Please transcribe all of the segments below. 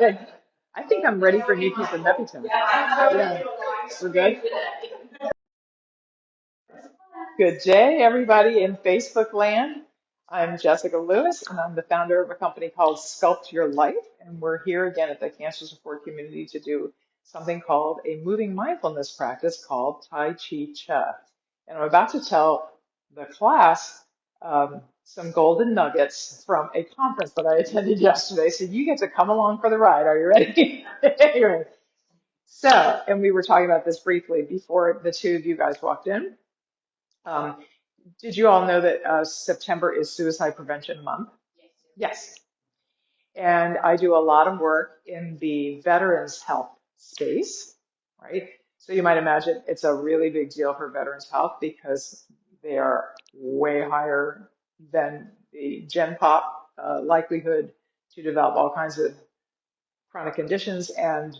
Good. I think I'm ready for Nikki's and Nepentune. Yeah, we're good. Good day, everybody in Facebook land. I'm Jessica Lewis, and I'm the founder of a company called Sculpt Your Life. And we're here again at the Cancer Support Community to do something called a moving mindfulness practice called Tai Chi Cha. And I'm about to tell the class some golden nuggets from a conference that I attended yesterday. So you get to come along for the ride. Are you ready? Anyway, so, and we were talking about this briefly before the two of you guys walked in. Um, did you all know that September is Suicide Prevention Month? Yes. And I do a lot of work in the veterans health space, right? So you might imagine it's a really big deal for veterans health because they are way higher than the Gen Pop likelihood to develop all kinds of chronic conditions and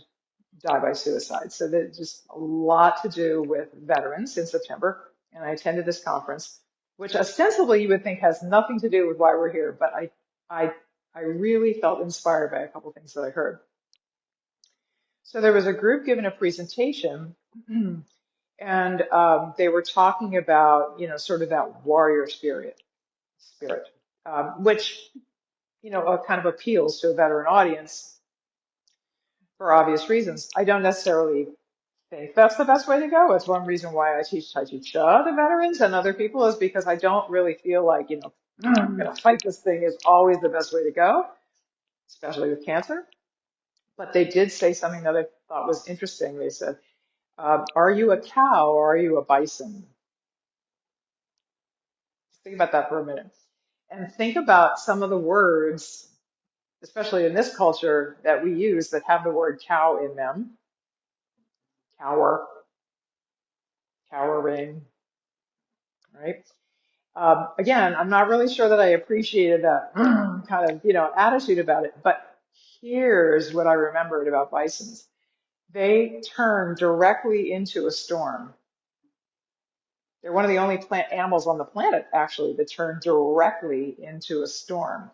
die by suicide. So there's just a lot to do with veterans in September. And I attended this conference, which ostensibly you would think has nothing to do with why we're here, but I, I really felt inspired by a couple things that I heard. So there was a group giving a presentation, and they were talking about, sort of that warrior spirit, which, kind of appeals to a veteran audience for obvious reasons. I don't necessarily think that's the best way to go. It's one reason why I teach Tai Chi Cha to veterans and other people is because I don't really feel like, I'm going to fight this thing is always the best way to go, especially with cancer. But they did say something that I thought was interesting. They said, are you a cow or are you a bison? Just think about that for a minute. And think about some of the words, especially in this culture, that we use that have the word cow in them. Cower, cowering, right? Again, I'm not really sure that I appreciated that kind of, attitude about it, but here's what I remembered about bisons. They turn directly into a storm. They're one of the only plant animals on the planet, actually, that turn directly into a storm.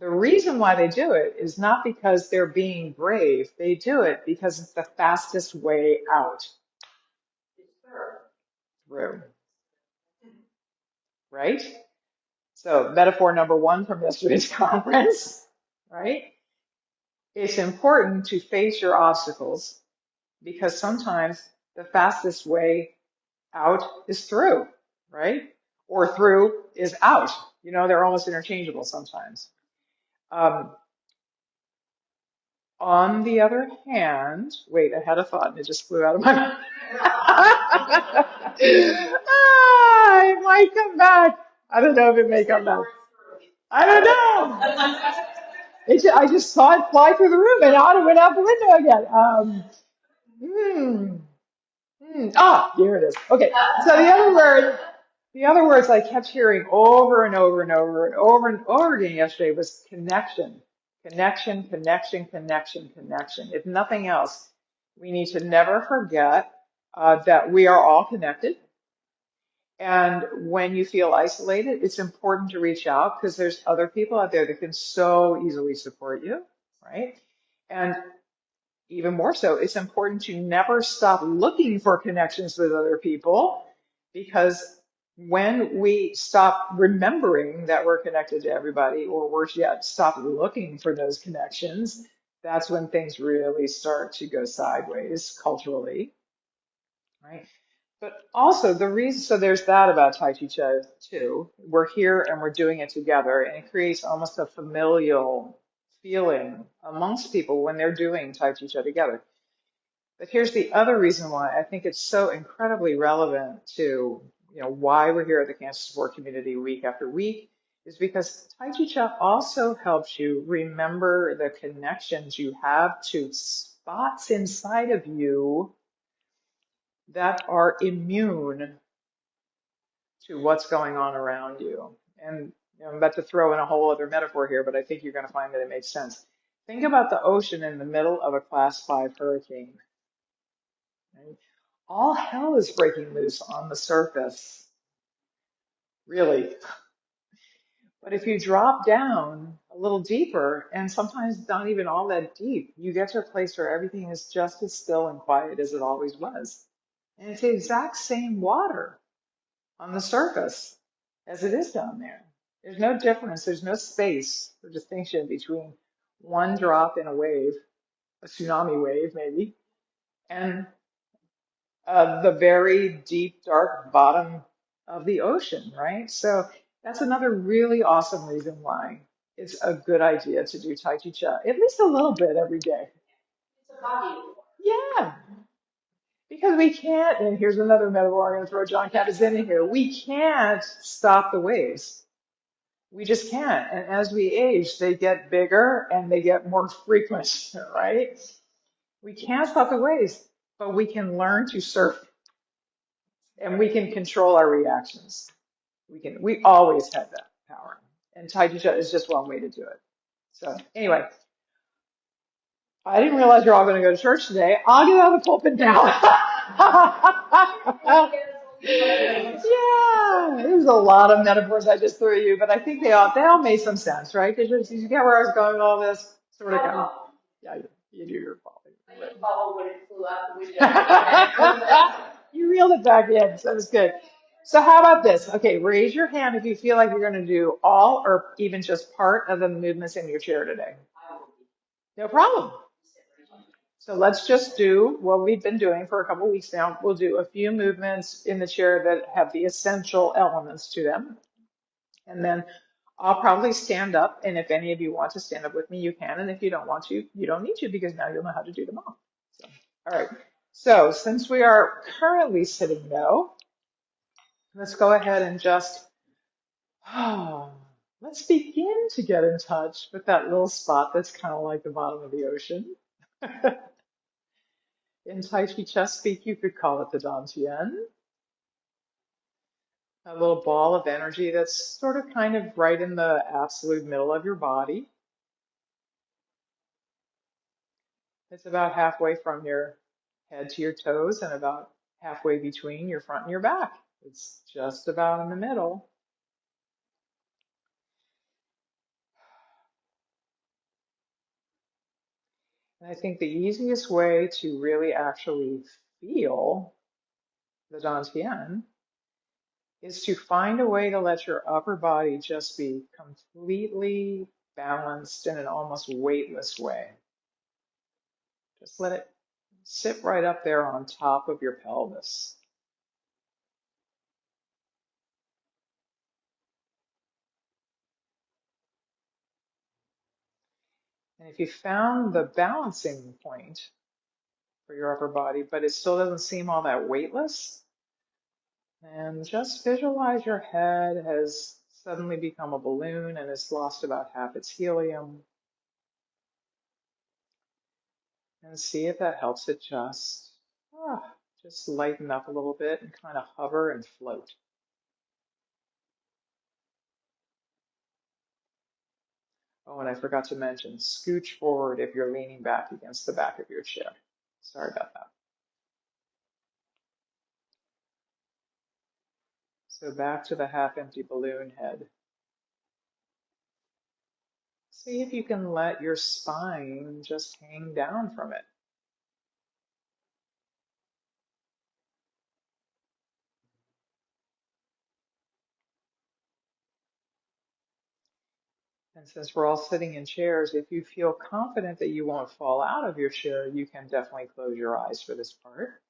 The reason why they do it is not because they're being brave. They do it because it's the fastest way out. Through, right? So metaphor number one from yesterday's conference, right? It's important to face your obstacles because sometimes the fastest way out is through, right? Or through is out. They're almost interchangeable sometimes. Um, on the other hand, wait, I had a thought and it just flew out of my mouth. It might come back. I don't know if it may come back. I don't know. I just saw it fly through the room and out it went out the window again. Hmm. Here it is. Okay. So the other words I kept hearing over and over and over and over and over again yesterday was connection, connection, connection, connection, connection. If nothing else, we need to never forget that we are all connected. And when you feel isolated, it's important to reach out because there's other people out there that can so easily support you, right? And even more so, it's important to never stop looking for connections with other people because when we stop remembering that we're connected to everybody, or worse yet, stop looking for those connections, that's when things really start to go sideways culturally, right? But also the reason, so there's that about Tai Chi Cha too. We're here and we're doing it together, and it creates almost a familial feeling amongst people when they're doing Tai Chi Cha together. But here's the other reason why I think it's so incredibly relevant to, why we're here at the Cancer Support Community week after week is because Tai Chi Cha also helps you remember the connections you have to spots inside of you that are immune to what's going on around you. And I'm about to throw in a whole other metaphor here, but I think you're going to find that it makes sense. Think about the ocean in the middle of a class 5 hurricane. Right? All hell is breaking loose on the surface, really. But if you drop down a little deeper, and sometimes not even all that deep, you get to a place where everything is just as still and quiet as it always was. And it's the exact same water on the surface as it is down there. There's no difference, there's no space or distinction between one drop in a wave, a tsunami wave maybe, and the very deep, dark bottom of the ocean, right? So that's another really awesome reason why it's a good idea to do Tai Chi Chuan, at least a little bit every day. Yeah, because we can't, and here's another metaphor, I'm going to throw John Kabat-Zinn in here. We can't stop the waves. We just can't. And as we age, they get bigger and they get more frequent, right? We can't stop the waves, but we can learn to surf and we can control our reactions. We always have that power. And Tai Chi Chuan is just one way to do it. So anyway, I didn't realize you're all going to go to church today. I'll get out of the pulpit now. Yeah, there's a lot of metaphors I just threw at you, but I think they all made some sense, right? Because you get where I was going with all this sort of kind of, yeah, you do your following. You reeled it back in, so that was good. So how about this? Okay, raise your hand if you feel like you're going to do all or even just part of the movements in your chair today. No problem. So let's just do what we've been doing for a couple of weeks now. We'll do a few movements in the chair that have the essential elements to them. And then I'll probably stand up. And if any of you want to stand up with me, you can. And if you don't want to, you don't need to because now you'll know how to do them all. So, all right. So since we are currently sitting though, let's go ahead and just, let's begin to get in touch with that little spot that's kind of like the bottom of the ocean. In Tai Chi Chess speak, you could call it the Dantian, a little ball of energy that's sort of kind of right in the absolute middle of your body. It's about halfway from your head to your toes and about halfway between your front and your back. It's just about in the middle. And I think the easiest way to really actually feel the Dantian is to find a way to let your upper body just be completely balanced in an almost weightless way. Just let it sit right up there on top of your pelvis. And if you found the balancing point for your upper body, but it still doesn't seem all that weightless, then just visualize your head has suddenly become a balloon and has lost about half its helium. And see if that helps it just lighten up a little bit and kind of hover and float. Oh, and I forgot to mention, scooch forward if you're leaning back against the back of your chair. Sorry about that. So back to the half-empty balloon head. See if you can let your spine just hang down from it. And since we're all sitting in chairs, if you feel confident that you won't fall out of your chair, you can definitely close your eyes for this part.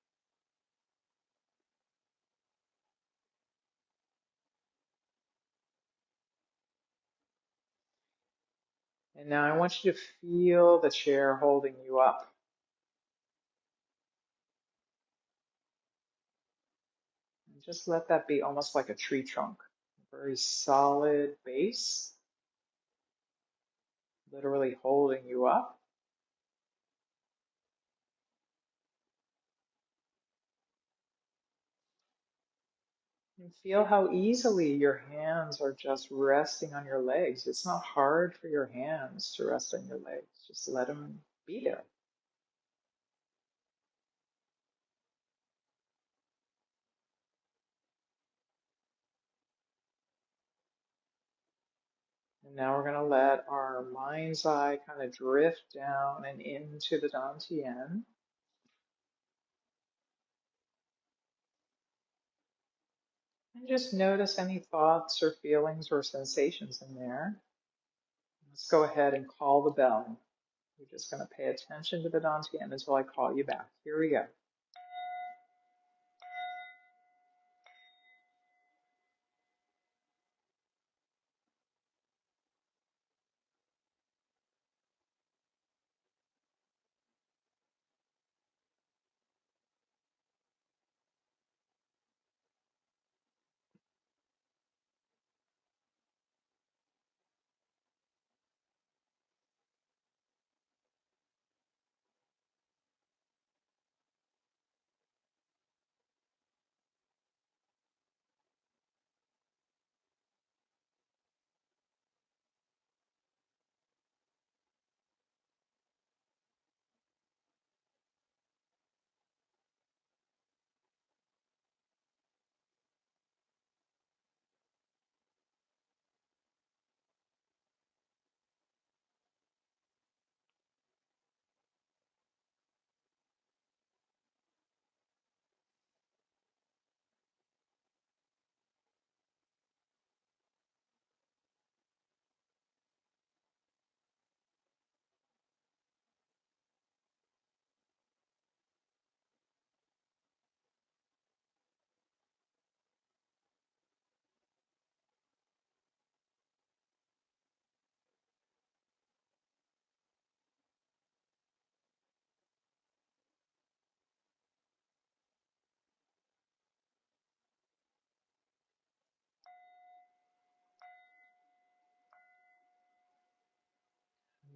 And now I want you to feel the chair holding you up. And just let that be almost like a tree trunk, a very solid base, literally holding you up. And feel how easily your hands are just resting on your legs. It's not hard for your hands to rest on your legs. Just let them be there. And now we're going to let our mind's eye kind of drift down and into the Dantian. And just notice any thoughts or feelings or sensations in there. Let's go ahead and call the bell. You're just going to pay attention to the Dantian until I call you back. Here we go.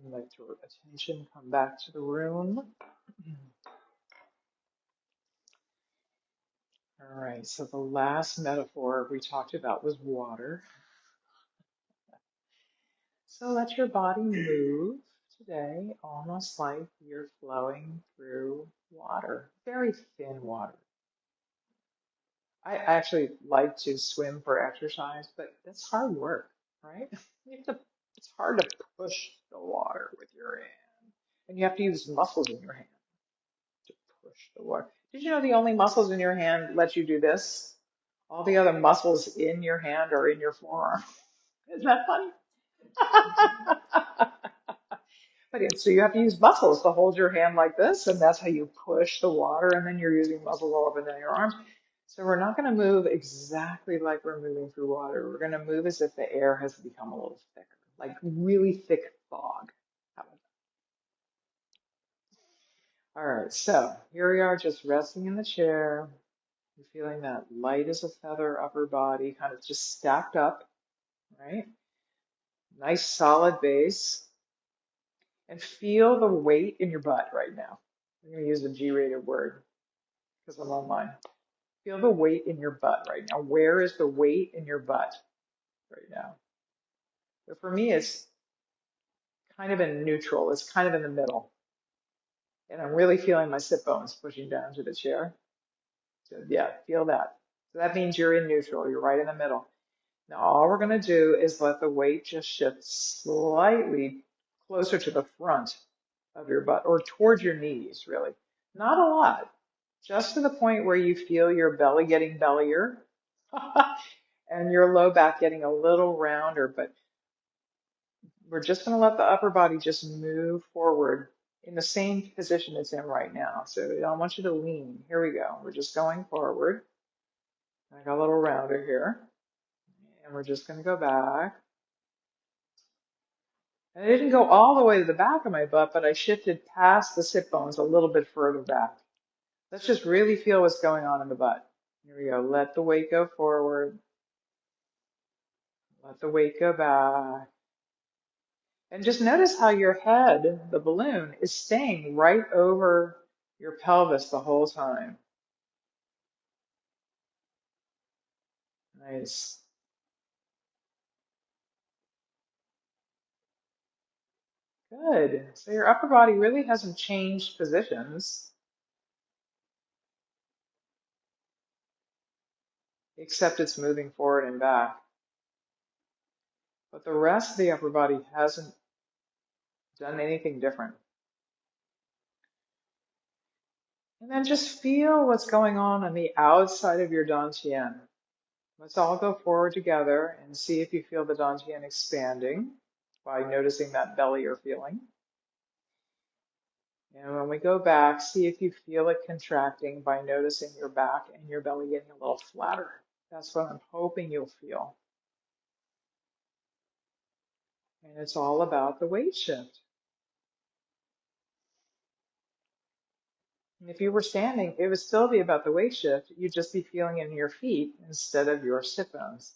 Let your attention come back to the room. All right, so the last metaphor we talked about was water. So let your body move today almost like you're flowing through water, very thin water. I actually like to swim for exercise, but that's hard work, right? You have to, it's hard to push the water with your hand, and you have to use muscles in your hand to push the water. Did you know the only muscles in your hand let you do this? All the other muscles in your hand are in your forearm. Isn't that funny? But so you have to use muscles to hold your hand like this, and that's how you push the water, and then you're using muscles all up and down your arms. So we're not going to move exactly like we're moving through water. We're going to move as if the air has become a little thicker, like really thick fog. How about that? All right, so here we are just resting in the chair. You're feeling that light as a feather upper body, kind of just stacked up, right? Nice solid base. And feel the weight in your butt right now. I'm going to use a G-rated word because I'm online. Feel the weight in your butt right now. Where is the weight in your butt right now? So for me, it's kind of in neutral. It's kind of in the middle. And I'm really feeling my sit bones pushing down to the chair. So yeah, feel that. So that means you're in neutral. You're right in the middle. Now all we're going to do is let the weight just shift slightly closer to the front of your butt or towards your knees, really. Not a lot. Just to the point where you feel your belly getting bellier and your low back getting a little rounder, but we're just going to let the upper body just move forward in the same position it's in right now. So I don't want you to lean. Here we go. We're just going forward. I got a little rounder here. And we're just going to go back. And I didn't go all the way to the back of my butt, but I shifted past the sit bones a little bit further back. Let's just really feel what's going on in the butt. Here we go. Let the weight go forward. Let the weight go back. And just notice how your head, the balloon, is staying right over your pelvis the whole time. Nice. Good. So your upper body really hasn't changed positions, except it's moving forward and back. but the rest of the upper body hasn't done anything different. And then just feel what's going on the outside of your dantian. Let's all go forward together and see if you feel the dantian expanding by noticing that belly or feeling. And when we go back, see if you feel it contracting by noticing your back and your belly getting a little flatter. That's what I'm hoping you'll feel. And it's all about the weight shift. And if you were standing, it would still be about the weight shift. You'd just be feeling it in your feet instead of your sit bones.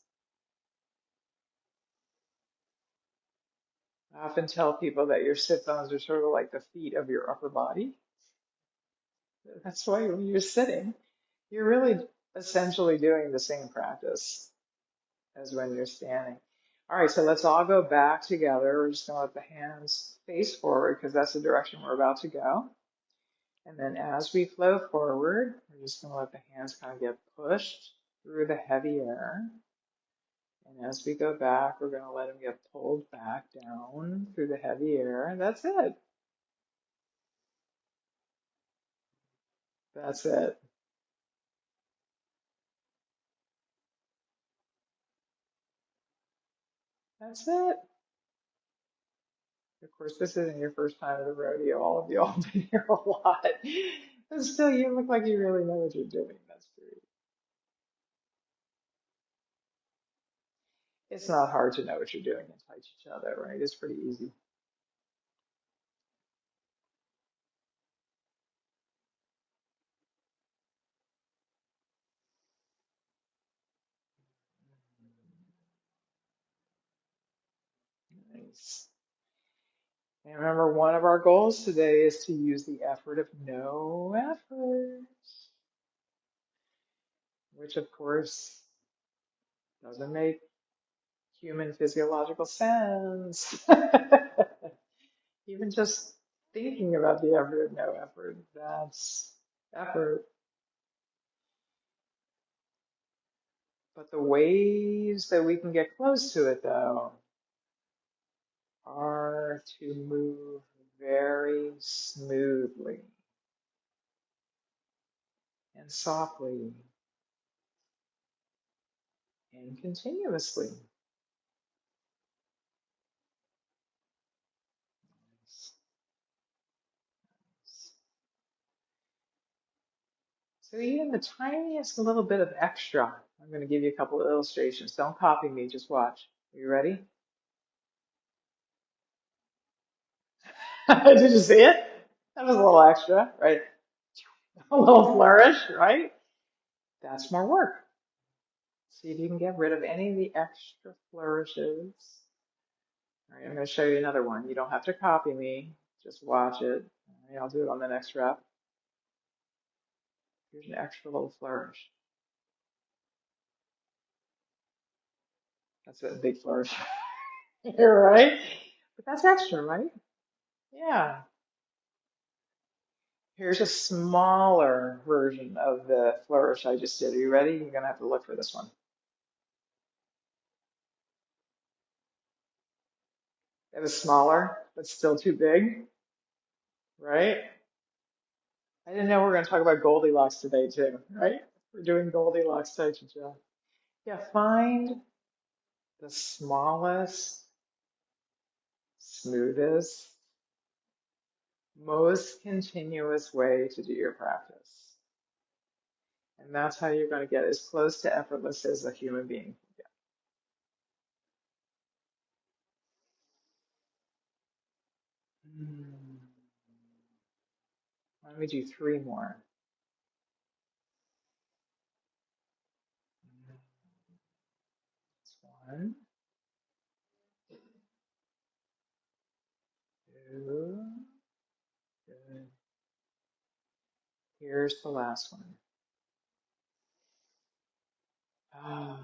I often tell people that your sit bones are sort of like the feet of your upper body. That's why when you're sitting, you're really essentially doing the same practice as when you're standing. All right, so let's all go back together. We're just going to let the hands face forward because that's the direction we're about to go. And then as we flow forward, we're just going to let the hands kind of get pushed through the heavy air. And as we go back, we're going to let them get pulled back down through the heavy air. That's it. That's it. That's it. Of course, this isn't your first time at the rodeo. All of you all been here a lot. But still, you look like you really know what you're doing. That's great. It's not hard to know what you're doing and touch each other, right? It's pretty easy. Nice. And remember, one of our goals today is to use the effort of no effort, which of course doesn't make human physiological sense. Even just thinking about the effort of no effort, that's effort. But the ways that we can get close to it, though, are to move very smoothly and softly and continuously. So even the tiniest little bit of extra, I'm going to give you a couple of illustrations. Don't copy me, just watch. Are you ready? Did you see it? That was a little extra, right? A little flourish, right? That's more work. See if you can get rid of any of the extra flourishes. All right, I'm going to show you another one. You don't have to copy me, just watch it. All right, I'll do it on the next rep. Here's an extra little flourish. That's a big flourish. Right? But that's extra, right? Yeah. Here's a smaller version of the flourish I just did. Are you ready? You're going to have to look for this one. It was smaller, but still too big, right? I didn't know we were going to talk about Goldilocks today, too, right? We're doing Goldilocks Tai Chi Chuan. Yeah, find the smallest, smoothest, most continuous way to do your practice. And that's how you're going to get as close to effortless as a human being can get. Why don't we do three more? One, two, good. Here's the last one. Oh,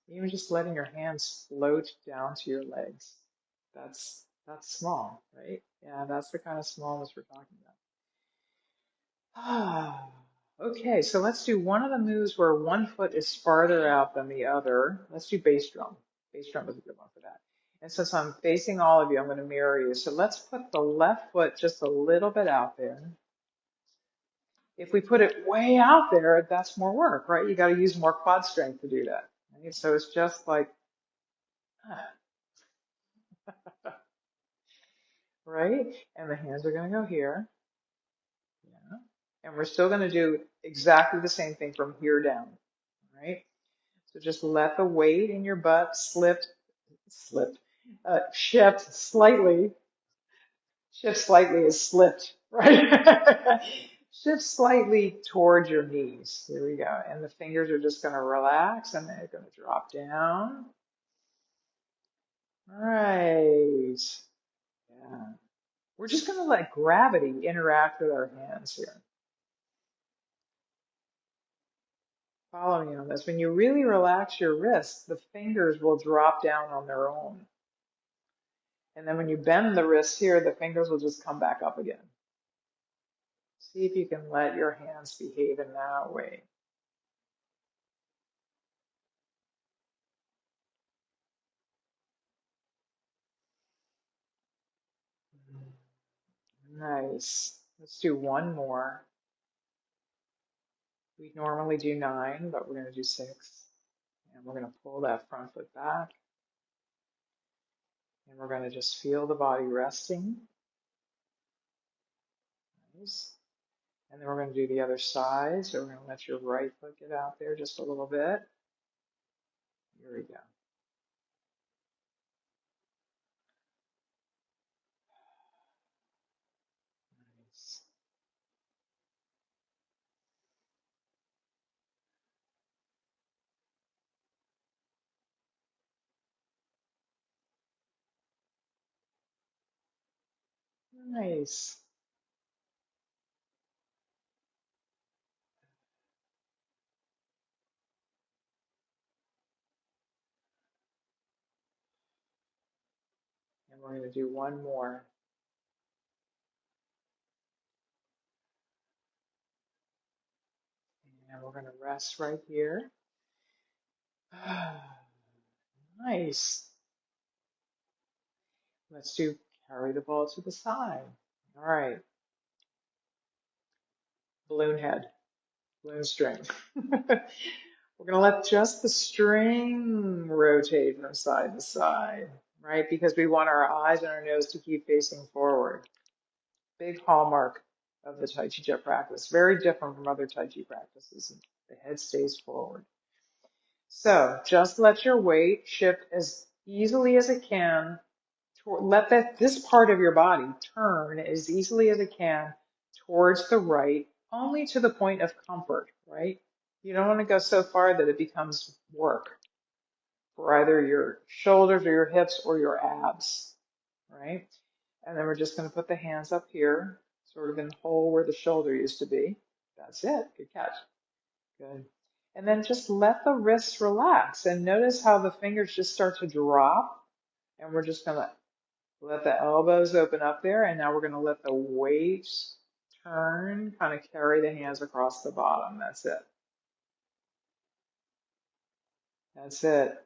even just letting your hands float down to your legs. That's small, right? Yeah, that's the kind of smallness we're talking about. Ah. Okay, so let's do one of the moves where one foot is farther out than the other. Let's do bass drum. Bass drum is a good one for that. And since I'm facing all of you, I'm going to mirror you. So let's put the left foot just a little bit out there. If we put it way out there, that's more work, right? You got to use more quad strength to do that. Right? So it's just like, right? And the hands are going to go here. Yeah. And we're still going to do exactly the same thing from here down, right? So just let the weight in your butt shift slightly is slipped, right? Shift slightly towards your knees. Here we go. And the fingers are just going to relax and they're going to drop down. All right. Yeah. We're just going to let gravity interact with our hands here. Follow me on this. When you really relax your wrists, the fingers will drop down on their own. And then when you bend the wrists here, the fingers will just come back up again. See if you can let your hands behave in that way. Nice. Let's do one more. We normally do 9, but we're going to do 6. And we're going to pull that front foot back. And we're going to just feel the body resting. Nice. And then we're going to do the other side. So we're going to let your right foot get out there just a little bit. Here we go. Nice. Nice. And we're going to do one more. And we're going to rest right here. Nice. Let's do carry the ball to the side. All right. Balloon head, balloon string. We're going to let just the string rotate from side to side, right? Because we want our eyes and our nose to keep facing forward. Big hallmark of the Tai Chi Jet practice. Very different from other Tai Chi practices. The head stays forward. So just let your weight shift as easily as it can. Let this part of your body turn as easily as it can towards the right, only to the point of comfort, right? You don't want to go so far that it becomes work for either your shoulders or your hips or your abs, right? And then we're just going to put the hands up here, sort of in the hole where the shoulder used to be. That's it. Good catch. Good. And then just let the wrists relax and notice how the fingers just start to drop. And we're just going to let the elbows open up there. And now we're going to let the weight turn, kind of carry the hands across the bottom. That's it. That's it.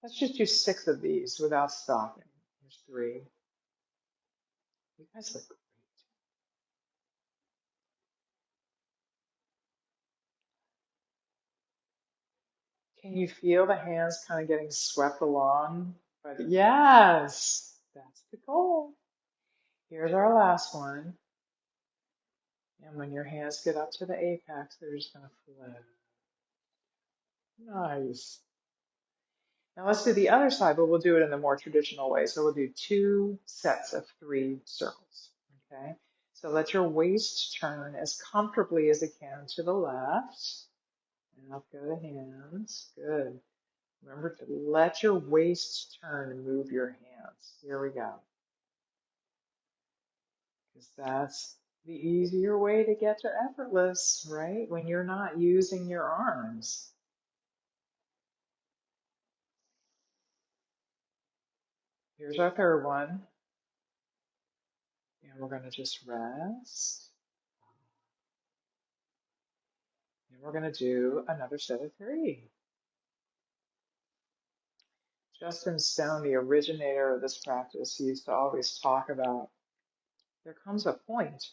Let's just do 6 of these without stopping. There's 3. You guys look great. Can you feel the hands kind of getting swept along? But yes, that's the goal. Here's our last one. And when your hands get up to the apex, they're just going to float. Nice. Now let's do the other side, but we'll do it in the more traditional way. So we'll do 2 sets of 3 circles. Okay. So let your waist turn as comfortably as it can to the left. And up go the hands. Good. Remember to let your waist turn and move your hands. Here we go. Because that's the easier way to get to effortless, right? When you're not using your arms. Here's our third one. And we're going to just rest. And we're going to do another set of three. Justin Stone, the originator of this practice, used to always talk about there comes a point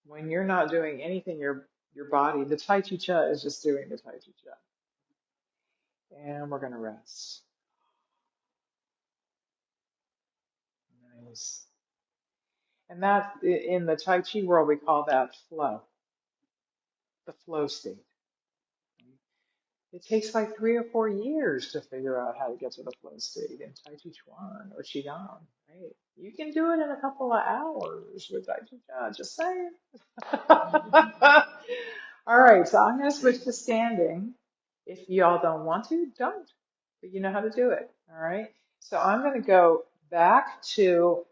when you're not doing anything, your body, the Tai Chi Cha is just doing the Tai Chi Cha. And we're going to rest. Nice. And that, in the Tai Chi world, we call that flow, the flow state. It takes like 3 or 4 years to figure out how to get to the flow state in Tai Chi Chuan or Qigong, right? You can do it in a couple of hours with Tai Chi Chuan, just saying. All right, so I'm going to switch to standing. If y'all don't want to, don't. But you know how to do it, all right? So I'm going to go back to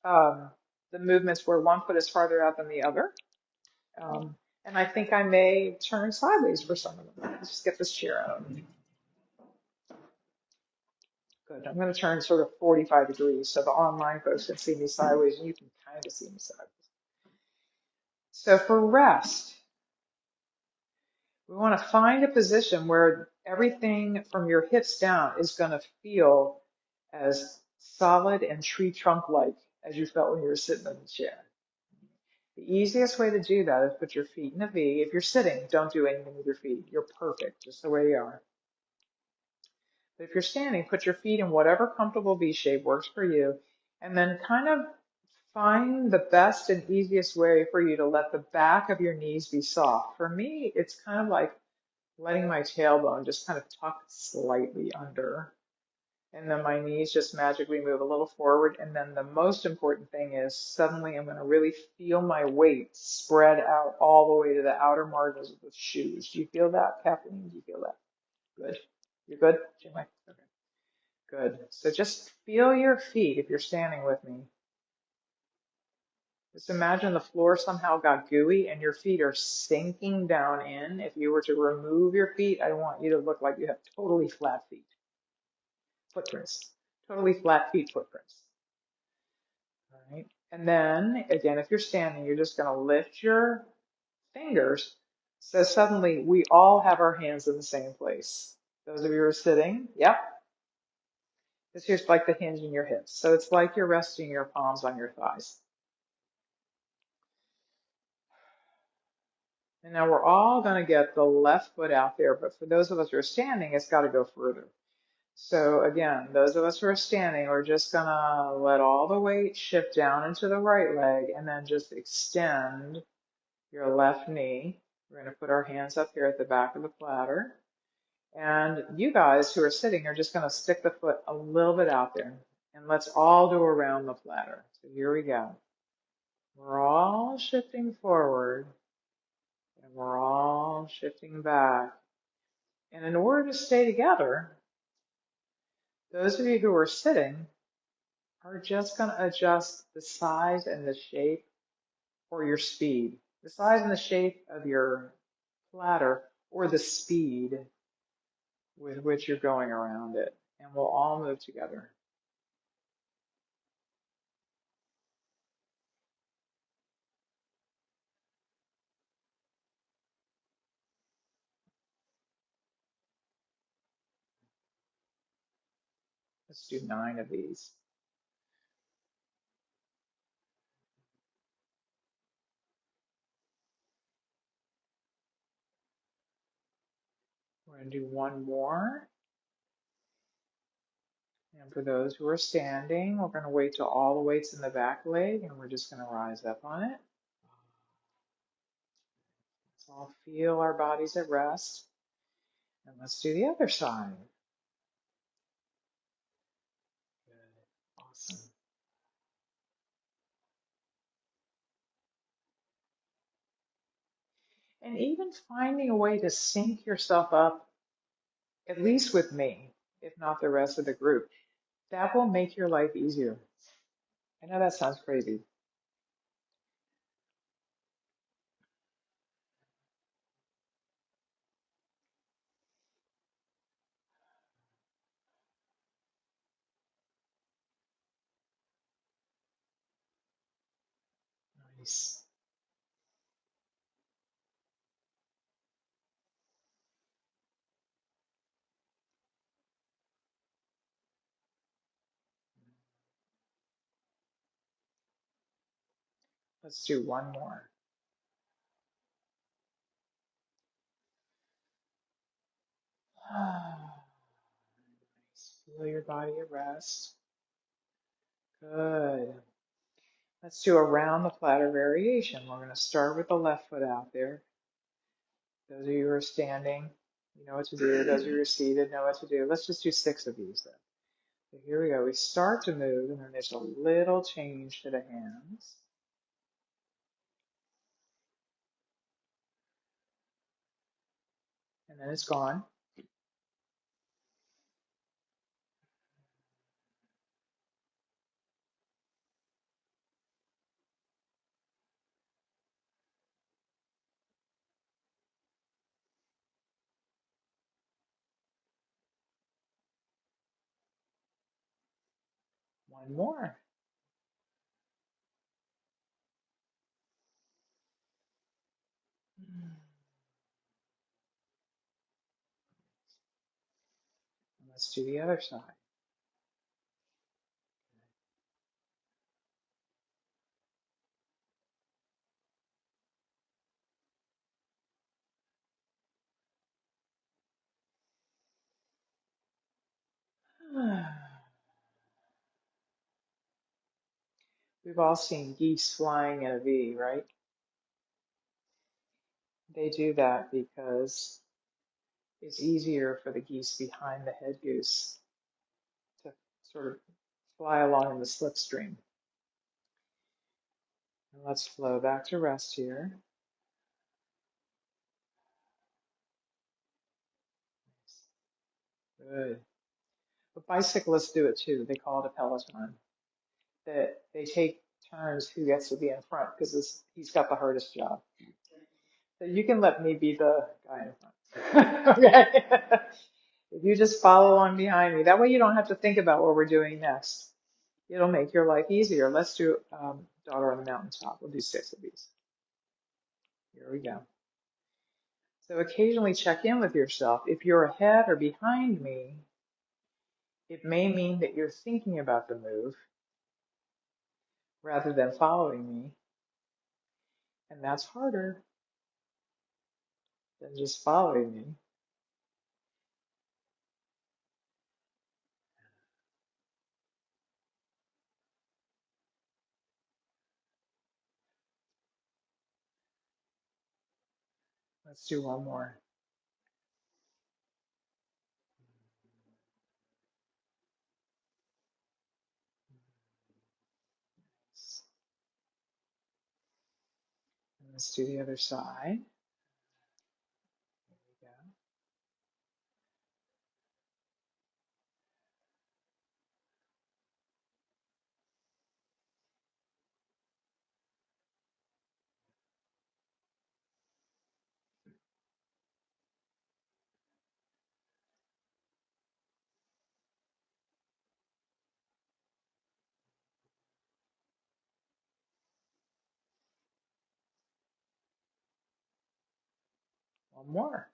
the movements where one foot is farther out than the other. And I think I may turn sideways for some of them. Let's just get this chair out. Good. I'm going to turn sort of 45 degrees so the online folks can see me sideways and you can kind of see me sideways. So for rest, we want to find a position where everything from your hips down is going to feel as solid and tree trunk-like as you felt when you were sitting in the chair. The easiest way to do that is put your feet in a V. If you're sitting, don't do anything with your feet. You're perfect just the way you are. But if you're standing, put your feet in whatever comfortable V shape works for you, and then kind of find the best and easiest way for you to let the back of your knees be soft. For me, it's kind of like letting my tailbone just kind of tuck slightly under. And then my knees just magically move a little forward. And then the most important thing is suddenly I'm going to really feel my weight spread out all the way to the outer margins of the shoes. Do you feel that, Kathleen? Do you feel that? Good. You're good, Jimmy? Okay. Good. So just feel your feet if you're standing with me. Just imagine the floor somehow got gooey and your feet are sinking down in. If you were to remove your feet, I want you to look like you have totally flat feet. Footprints. Totally flat feet footprints. All right. And then, again, if you're standing, you're just going to lift your fingers. So suddenly we all have our hands in the same place. Those of you who are sitting, yep. It's just like the hinge in your hips. So it's like you're resting your palms on your thighs. And now we're all going to get the left foot out there, but for those of us who are standing, it's got to go further. So again, those of us who are standing, we're just going to let all the weight shift down into the right leg and then just extend your left knee. We're going to put our hands up here at the back of the platter. And you guys who are sitting are just going to stick the foot a little bit out there. And let's all do around the platter. So here we go. We're all shifting forward. And we're all shifting back. And in order to stay together, those of you who are sitting are just going to adjust the size and the shape or your speed. The size and the shape of your platter or the speed with which you're going around it. And we'll all move together. Let's do 9 of these. We're going to do one more. And for those who are standing, we're going to wait till all the weight's in the back leg and we're just going to rise up on it. Let's all feel our bodies at rest. And let's do the other side. Good. Awesome. And even finding a way to sync yourself up, at least with me, if not the rest of the group, that will make your life easier. I know that sounds crazy. Nice. Let's do one more. Nice. Feel your body at rest. Good. Let's do a round the platter variation. We're going to start with the left foot out there. Those of you who are standing, you know what to do. Those of you who are seated know what to do. Let's just do 6 of these then. So here we go. We start to move, and then there's a little change to the hands. And then it's gone. One more. And let's do the other side. We've all seen geese flying in a V, right? They do that because it's easier for the geese behind the head goose to sort of fly along in the slipstream. And let's flow back to rest here. Good. But bicyclists do it too. They call it a peloton. That they take turns who gets to be in front because he's got the hardest job. So you can let me be the guy in front. Okay. If you just follow along behind me, that way you don't have to think about what we're doing next. It'll make your life easier. Let's do Daughter on the Mountaintop. We'll do 6 of these. Here we go. So occasionally check in with yourself. If you're ahead or behind me, it may mean that you're thinking about the move rather than following me. And that's harder than just following me. Let's do one more. And let's do the other side. There we go. One more.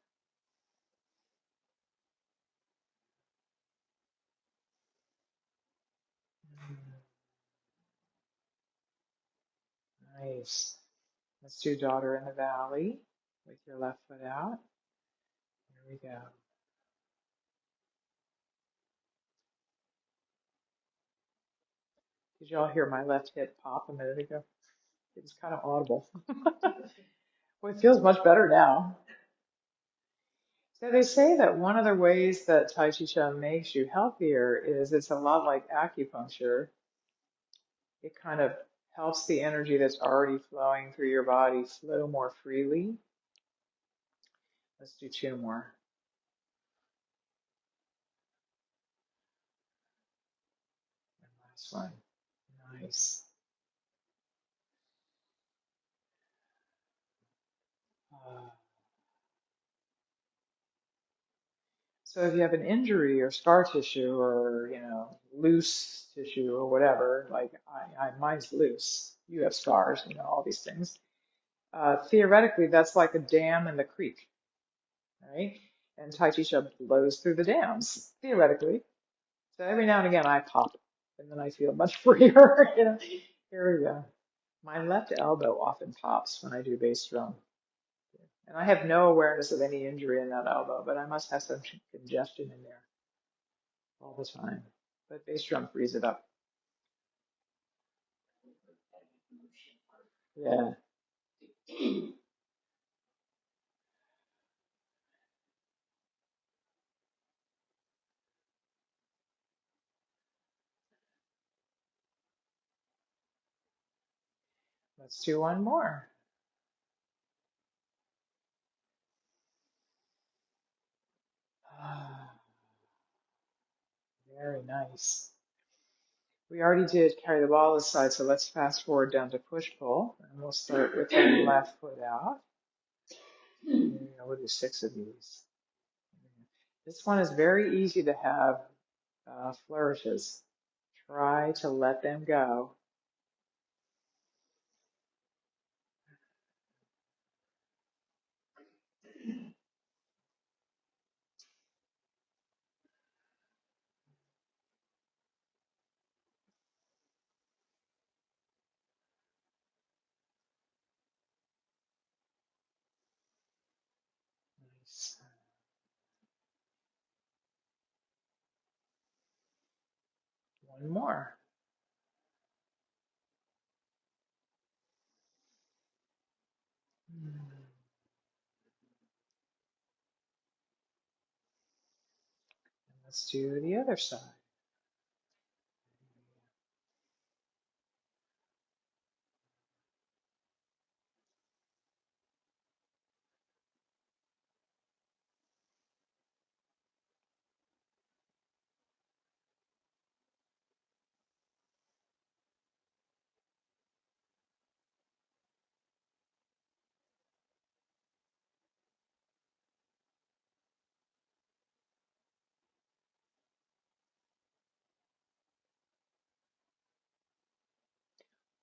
Nice. Let's do Daughter in the Valley with your left foot out. Here we go. Did y'all hear my left hip pop a minute ago? It was kind of audible. Well, it feels much better now. So they say that one of the ways that Tai Chi Chuan makes you healthier is it's a lot like acupuncture. It kind of helps the energy that's already flowing through your body flow more freely. Let's do 2 more. And last one. Nice. Uh, So if you have an injury or scar tissue or, loose tissue or whatever, like mine's loose, you have scars, all these things. Theoretically, that's like a dam in the creek, right? And Tai Chi Chuan blows through the dams, theoretically. So every now and again I pop, and then I feel much freer. Here we go. My left elbow often pops when I do bass drum. And I have no awareness of any injury in that elbow, but I must have some congestion in there all the time. But bass drum frees it up. Yeah, let's do one more. Ah, very nice. We already did carry the ball this side, so let's fast forward down to push pull. And we'll start with the left foot out. We'll do 6 of these. This one is very easy to have flourishes. Try to let them go. Nice. One more. And let's do the other side.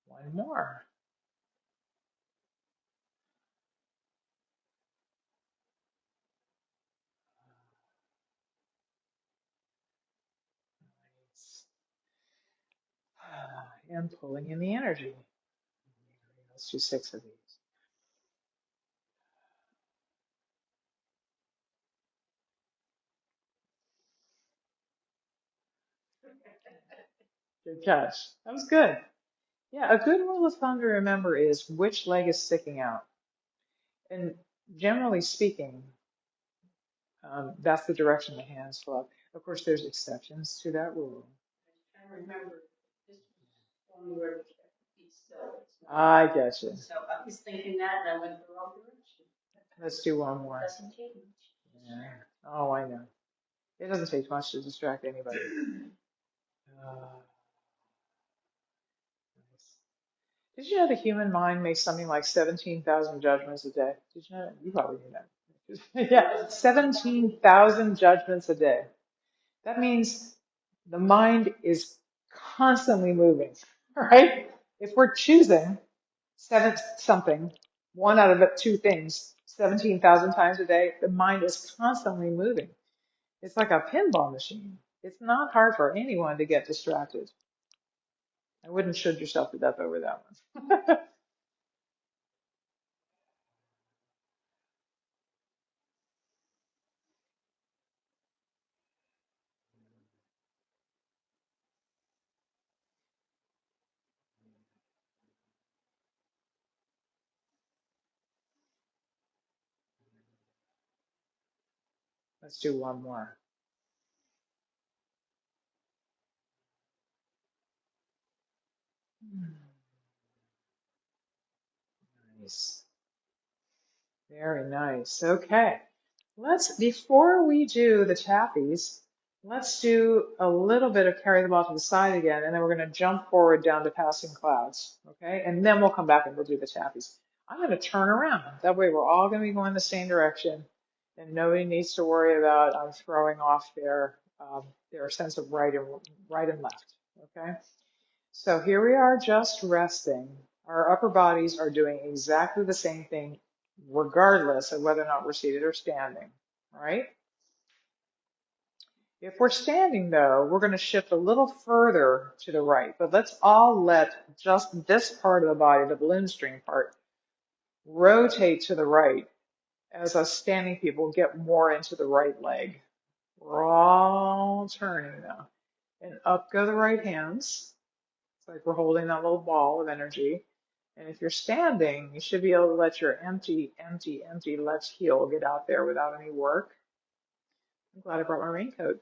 One more. Nice. And pulling in the energy. Let's do 6 of these. Good catch. That was good. Yeah, a good rule of thumb to remember is which leg is sticking out. And generally speaking, that's the direction the hands flow. Of course, there's exceptions to that rule. I remember this was only where we kept feet still. I get you. So I was thinking that and I went the wrong direction. Let's do one more. Doesn't take much. Yeah. Oh, I know. It doesn't take much to distract anybody. Nice. Did you know the human mind makes something like 17,000 judgments a day? Did you know that? You probably knew that. Yeah, 17,000 judgments a day. That means the mind is constantly moving, right? If we're choosing something, one out of the 2 things, 17,000 times a day, the mind is constantly moving. It's like a pinball machine. It's not hard for anyone to get distracted. I wouldn't shoot yourself to death over that one. Let's do one more. Nice. Very nice. Okay. Before we do the tappies, let's do a little bit of carry the ball to the side again, and then we're going to jump forward down to passing clouds. Okay. And then we'll come back and we'll do the tappies. I'm going to turn around. That way we're all going to be going the same direction. And nobody needs to worry about throwing off their sense of right and left. Okay. So here we are just resting. Our upper bodies are doing exactly the same thing, regardless of whether or not we're seated or standing, right? If we're standing though, we're going to shift a little further to the right, but let's all let just this part of the body, the balloon string part, rotate to the right as us standing people get more into the right leg. We're all turning now. And up go the right hands. It's like we're holding that little ball of energy. And if you're standing, you should be able to let your empty, empty, empty left heel get out there without any work. I'm glad I brought my raincoat.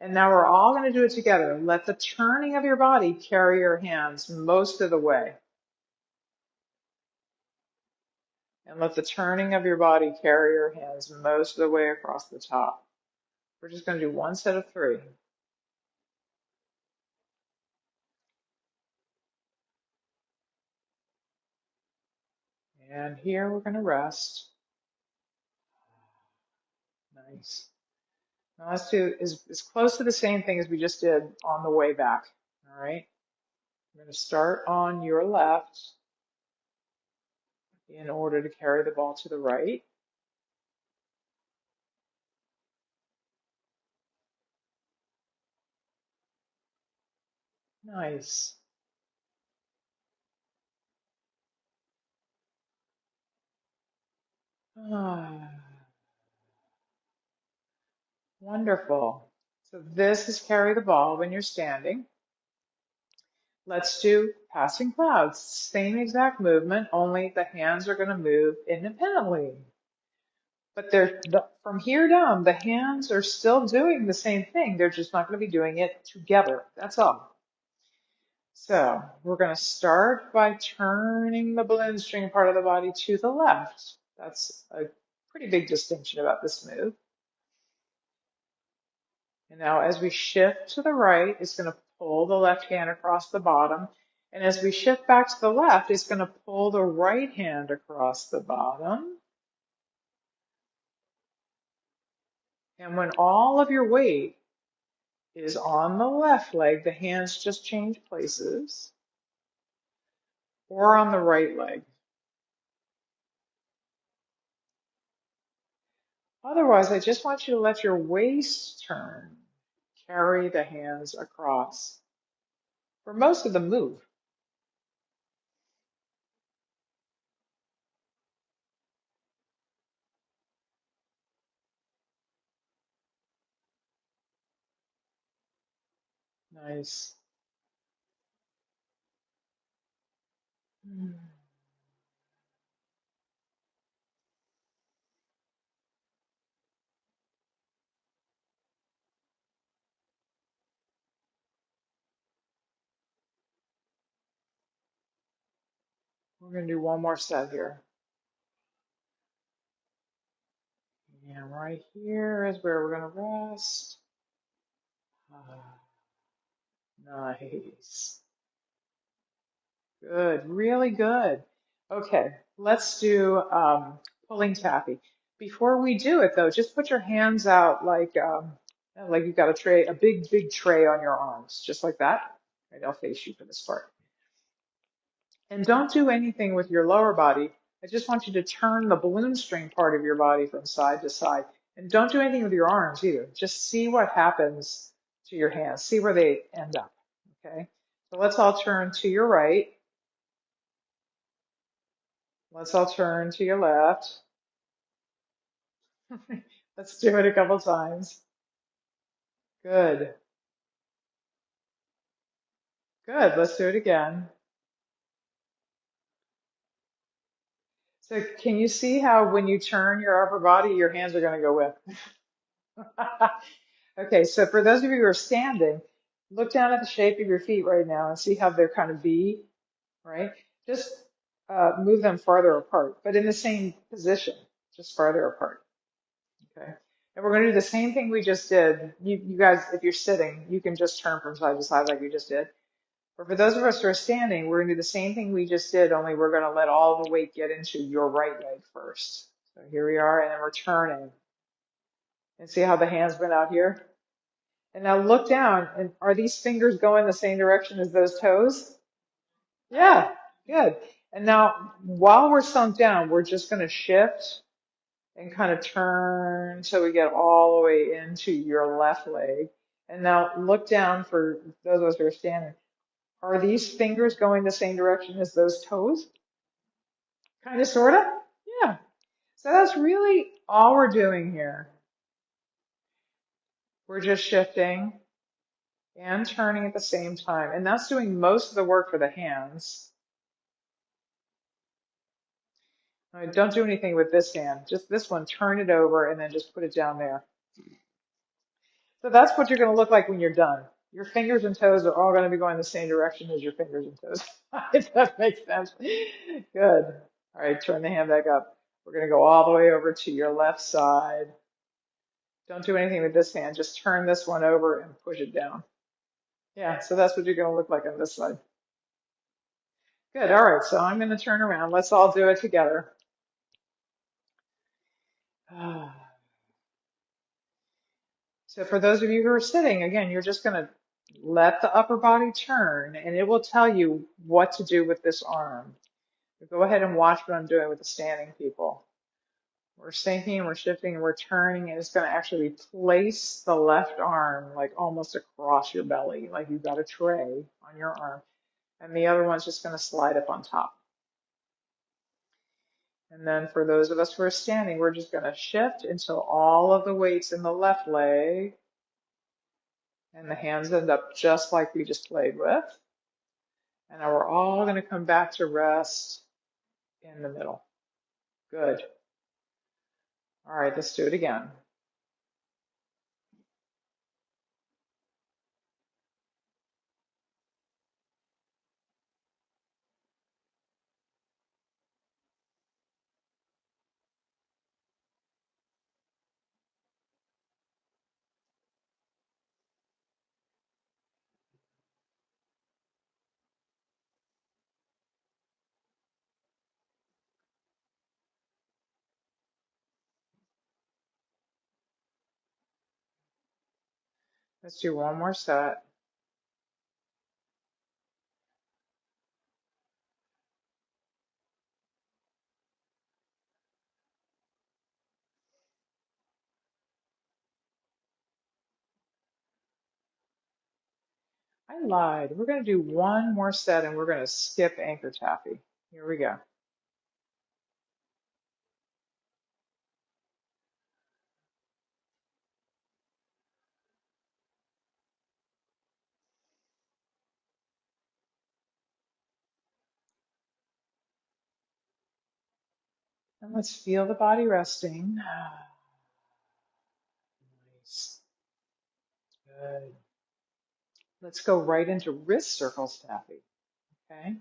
And now we're all going to do it together. Let the turning of your body carry your hands most of the way. And let the turning of your body carry your hands most of the way across the top. We're just going to do one set of 3. And here we're going to rest. Nice. Now let's do as close to the same thing as we just did on the way back. All right. We're going to start on your left in order to carry the ball to the right. Nice. Ah, wonderful. So this is carry the ball when you're standing. Let's do passing clouds. Same exact movement, only the hands are going to move independently. But from here down, the hands are still doing the same thing. They're just not going to be doing it together. That's all. So we're going to start by turning the balloon string part of the body to the left. That's a pretty big distinction about this move. And now as we shift to the right, it's going to pull the left hand across the bottom. And as we shift back to the left, it's going to pull the right hand across the bottom. And when all of your weight is on the left leg, the hands just change places, or on the right leg. Otherwise, I just want you to let your waist turn, carry the hands across for most of the move. Nice. We're going to do one more set here. And right here is where we're going to rest. Nice. Good, really good. Okay, let's do pulling taffy. Before we do it though, just put your hands out like you've got a tray, a big, big tray on your arms, just like that. Right, I'll face you for this part. And don't do anything with your lower body. I just want you to turn the balloon string part of your body from side to side. And don't do anything with your arms either. Just see what happens to your hands. See where they end up. Okay? So let's all turn to your right. Let's all turn to your left. Let's do it a couple times. Good. Good. Let's do it again. So can you see how when you turn your upper body, your hands are going to go with? Okay, so for those of you who are standing, look down at the shape of your feet right now and see how they're kind of V, right? Just move them farther apart, but in the same position, just farther apart. Okay. And we're going to do the same thing we just did. You guys, if you're sitting, you can just turn from side to side like we just did. But for those of us who are standing, we're going to do the same thing we just did, only we're going to let all the weight get into your right leg first. So here we are, and then we're turning. And see how the hand's been out here? And now look down, and are these fingers going the same direction as those toes? Yeah, good. And now, while we're sunk down, we're just going to shift and kind of turn so we get all the way into your left leg. And now look down for those of us who are standing. Are these fingers going the same direction as those toes? Kind of, sort of? Yeah. So that's really all we're doing here. We're just shifting and turning at the same time. And that's doing most of the work for the hands. All right, don't do anything with this hand. Just this one, turn it over and then just put it down there. So that's what you're going to look like when you're done. Your fingers and toes are all going to be going the same direction as your fingers and toes. If that makes sense. Good. All right, turn the hand back up. We're going to go all the way over to your left side. Don't do anything with this hand. Just turn this one over and push it down. Yeah, so that's what you're going to look like on this side. Good. All right, so I'm going to turn around. Let's all do it together. So for those of you who are sitting, again, you're just going to let the upper body turn, and it will tell you what to do with this arm. Go ahead and watch what I'm doing with the standing people. We're sinking, we're shifting, and we're turning, and it's going to actually place the left arm like almost across your belly, like you've got a tray on your arm, and the other one's just going to slide up on top. And then for those of us who are standing, we're just going to shift until all of the weight's in the left leg, and the hands end up just like we just played with. And now we're all going to come back to rest in the middle. Good. All right, let's do it again. Let's do one more set. I lied. We're going to do one more set and we're going to skip anchor taffy. Here we go. And let's feel the body resting. Nice. Good. Let's go right into wrist circles taffy. Okay.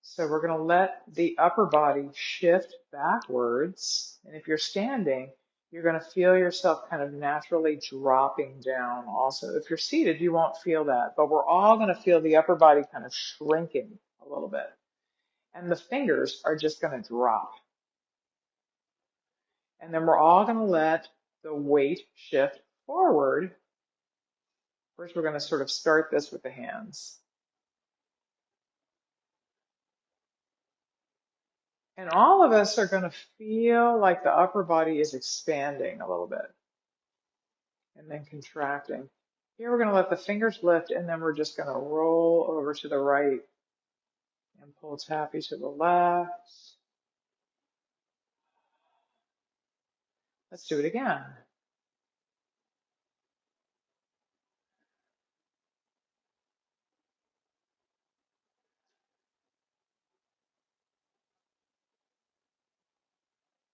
So we're going to let the upper body shift backwards. And if you're standing, you're going to feel yourself kind of naturally dropping down also. If you're seated, you won't feel that, but we're all going to feel the upper body kind of shrinking a little bit. And the fingers are just going to drop. And then we're all going to let the weight shift forward. First, we're going to sort of start this with the hands. And all of us are going to feel like the upper body is expanding a little bit and then contracting. Here we're going to let the fingers lift and then we're just going to roll over to the right and pull taffy to the left. Let's do it again.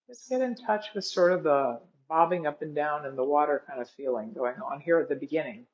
Just get in touch with sort of the bobbing up and down in the water kind of feeling going on here at the beginning.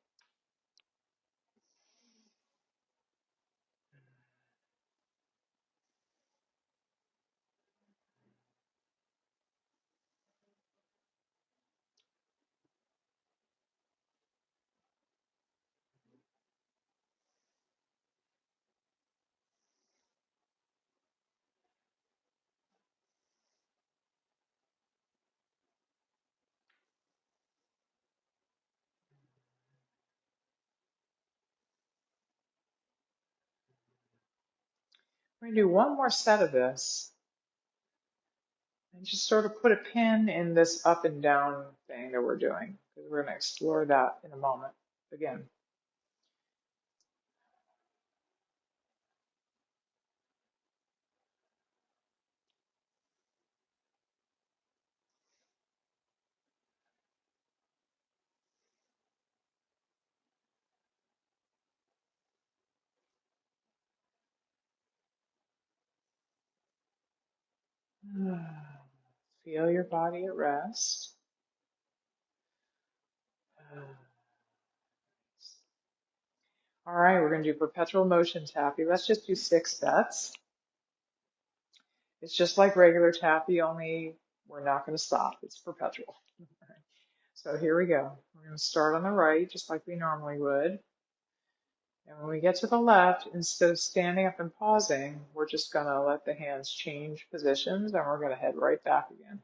We're going to do one more set of this and just sort of put a pin in this up and down thing that we're doing, because we're going to explore that in a moment again. Feel your body at rest. All right, we're going to do perpetual motion tappy. Let's just do 6 sets. It's just like regular tappy, only we're not going to stop. It's perpetual. So here we go. We're going to start on the right, just like we normally would. And when we get to the left, instead of standing up and pausing, we're just going to let the hands change positions and we're going to head right back again.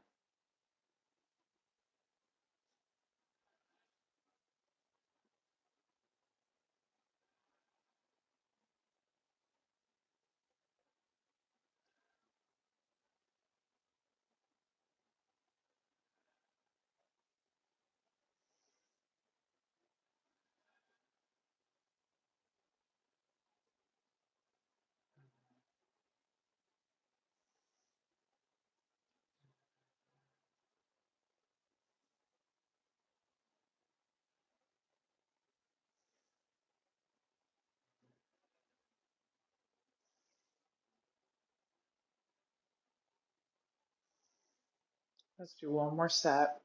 Let's do one more set.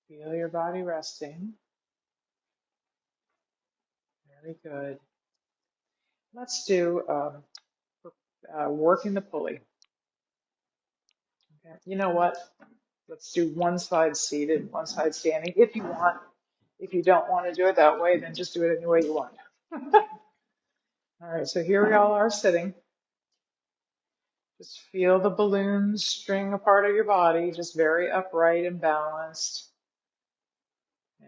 Feel your body resting. Very good. Let's do working the pulley. Okay. You know what? Let's do one side seated, one side standing if you want. If you don't want to do it that way, then just do it any way you want. All right, so here we all are sitting. Just feel the balloons string a part of your body, just very upright and balanced.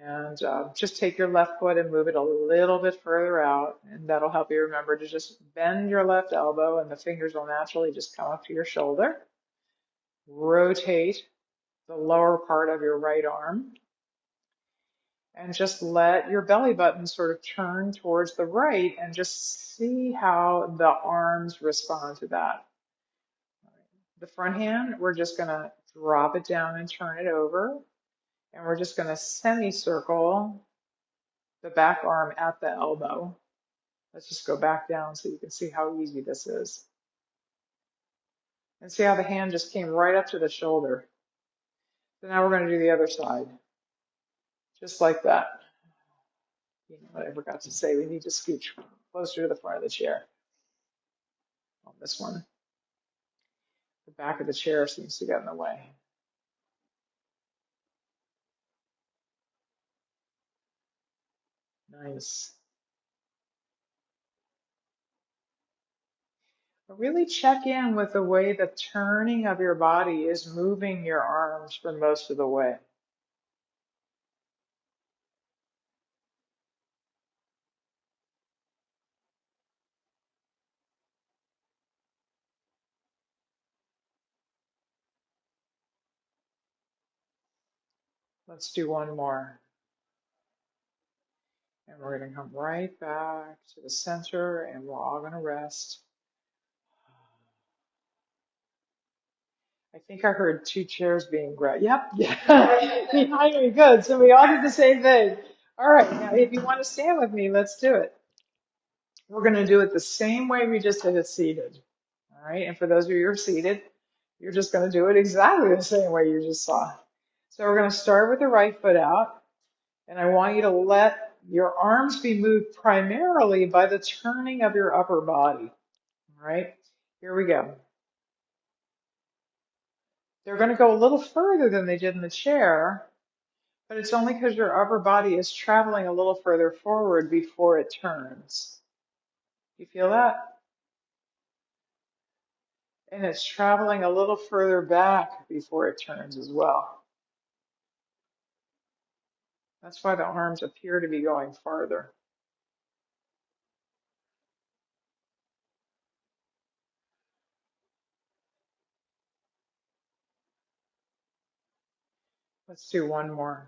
And just take your left foot and move it a little bit further out, and that'll help you remember to just bend your left elbow, and the fingers will naturally just come up to your shoulder. Rotate the lower part of your right arm, and just let your belly button sort of turn towards the right, and just see how the arms respond to that. The front hand, we're just going to drop it down and turn it over, and we're just going to semicircle the back arm at the elbow. Let's just go back down so you can see how easy this is. And see how the hand just came right up to the shoulder. So now we're going to do the other side. Just like that. You know what I forgot to say, we need to scooch closer to the front of the chair. On this one, the back of the chair seems to get in the way. Nice. But really check in with the way the turning of your body is moving your arms for most of the way. Let's do one more. And we're going to come right back to the center, and we're all going to rest. I think I heard 2 chairs being grabbed. Yep, yeah. Behind me, good. So we all did the same thing. All right, now if you want to stand with me, let's do it. We're going to do it the same way we just did it seated. All right, and for those of you who are seated, you're just going to do it exactly the same way you just saw. So we're going to start with the right foot out, and I want you to let your arms be moved primarily by the turning of your upper body. All right, here we go. They're going to go a little further than they did in the chair, but it's only because your upper body is traveling a little further forward before it turns. You feel that? And it's traveling a little further back before it turns as well. That's why the arms appear to be going farther. Let's do one more.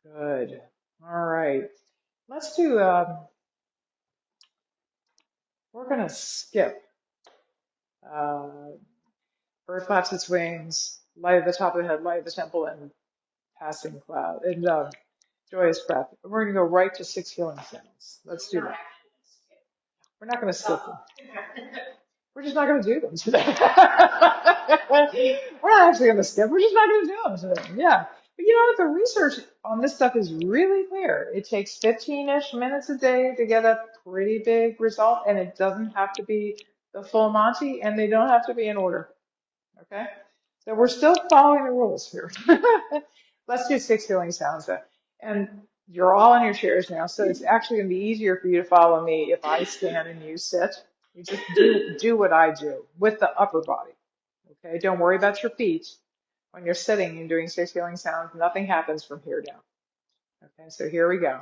Good. All right. Let's do, we're going to skip uh, bird flaps its wings, light at the top of the head, light at the temple, and passing cloud, and joyous breath. We're going to go right to six healing sounds. Let's do that. We're not going to skip them. We're just not going to do them today. We're not actually going to skip. We're just not going to do them today. Yeah. But you know what? The research on this stuff is really clear. It takes 15-ish minutes a day to get a pretty big result, and it doesn't have to be the full Monty, and they don't have to be in order. Okay? So we're still following the rules here. Let's do six healing sounds. And you're all in your chairs now, so it's actually going to be easier for you to follow me if I stand and you sit. You just do what I do with the upper body. Okay? Don't worry about your feet. When you're sitting and doing six healing sounds, nothing happens from here down. Okay, so here we go.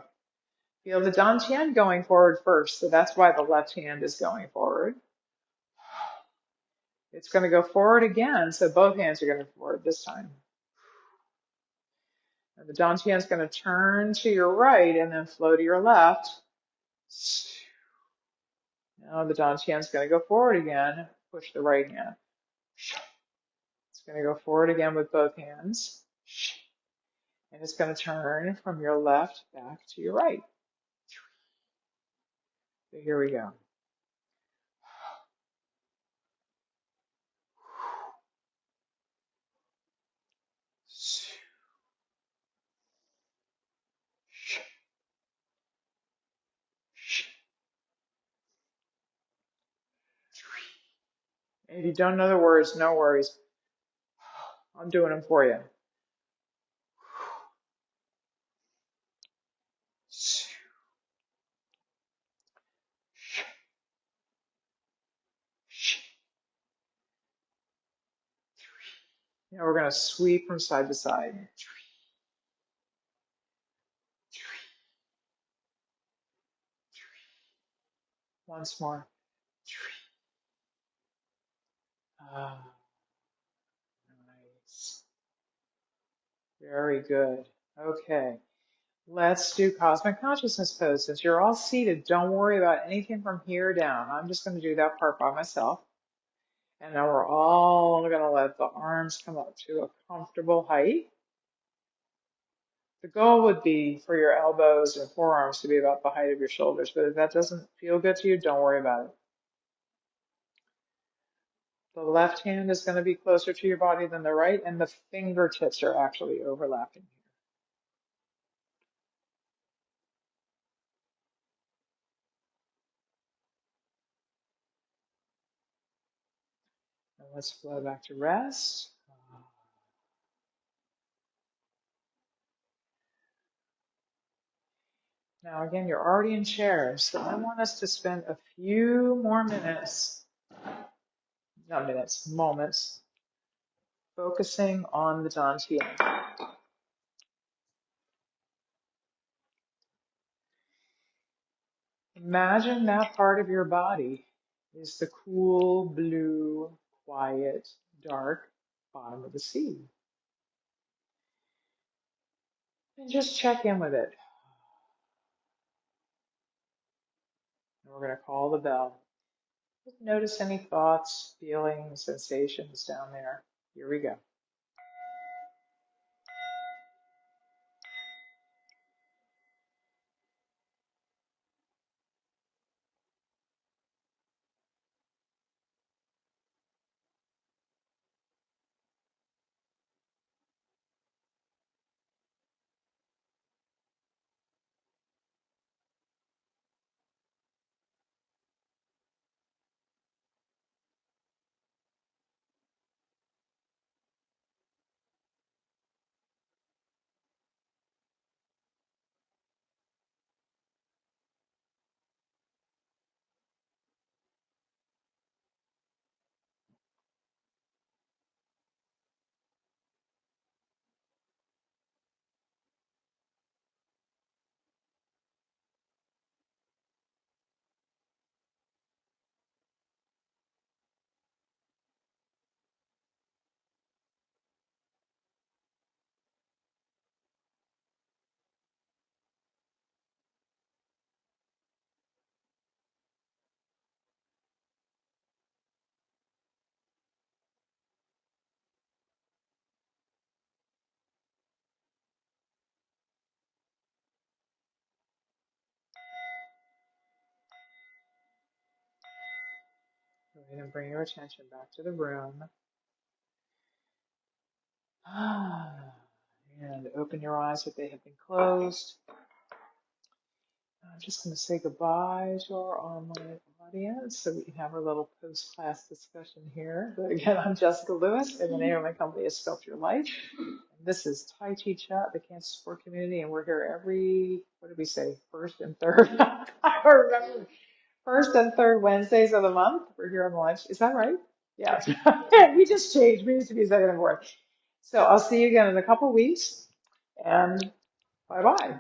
Feel the dantian going forward first, so that's why the left hand is going forward. It's going to go forward again, so both hands are going to go forward this time. And the dantian is going to turn to your right and then flow to your left. Now the dantian is going to go forward again. Push the right hand. It's going to go forward again with both hands. And it's going to turn from your left back to your right. So here we go. And if you don't know the words, no worries. I'm doing them for you. Now we're going to sweep from side to side. Once more. Ah, nice. Very good. Okay. Let's do cosmic consciousness pose. Since you're all seated, don't worry about anything from here down. I'm just going to do that part by myself. And now we're all going to let the arms come up to a comfortable height. The goal would be for your elbows and forearms to be about the height of your shoulders, but if that doesn't feel good to you, don't worry about it. The left hand is going to be closer to your body than the right, and the fingertips are actually overlapping here. And let's flow back to rest. Now, again, you're already in chairs, so I want us to spend a few more minutes, not minutes, moments, focusing on the dantian. Imagine that part of your body is the cool, blue, quiet, dark bottom of the sea. And just check in with it. And we're going to call the bell. Just notice any thoughts, feelings, sensations down there. Here we go. Go ahead and bring your attention back to the room. And open your eyes if they have been closed. I'm just going to say goodbye to our online audience so we can have our little post-class discussion here. But again, I'm Jessica Lewis, and the name of my company is Sculpt Your Life. And this is Tai Chi Chat, the Cancer Support Community, and we're here every, what did we say, first and third? I don't remember. First and third Wednesdays of the month. We're here on lunch. Is that right? Yeah. We just changed. We used to be second and fourth. So I'll see you again in a couple weeks, and bye-bye.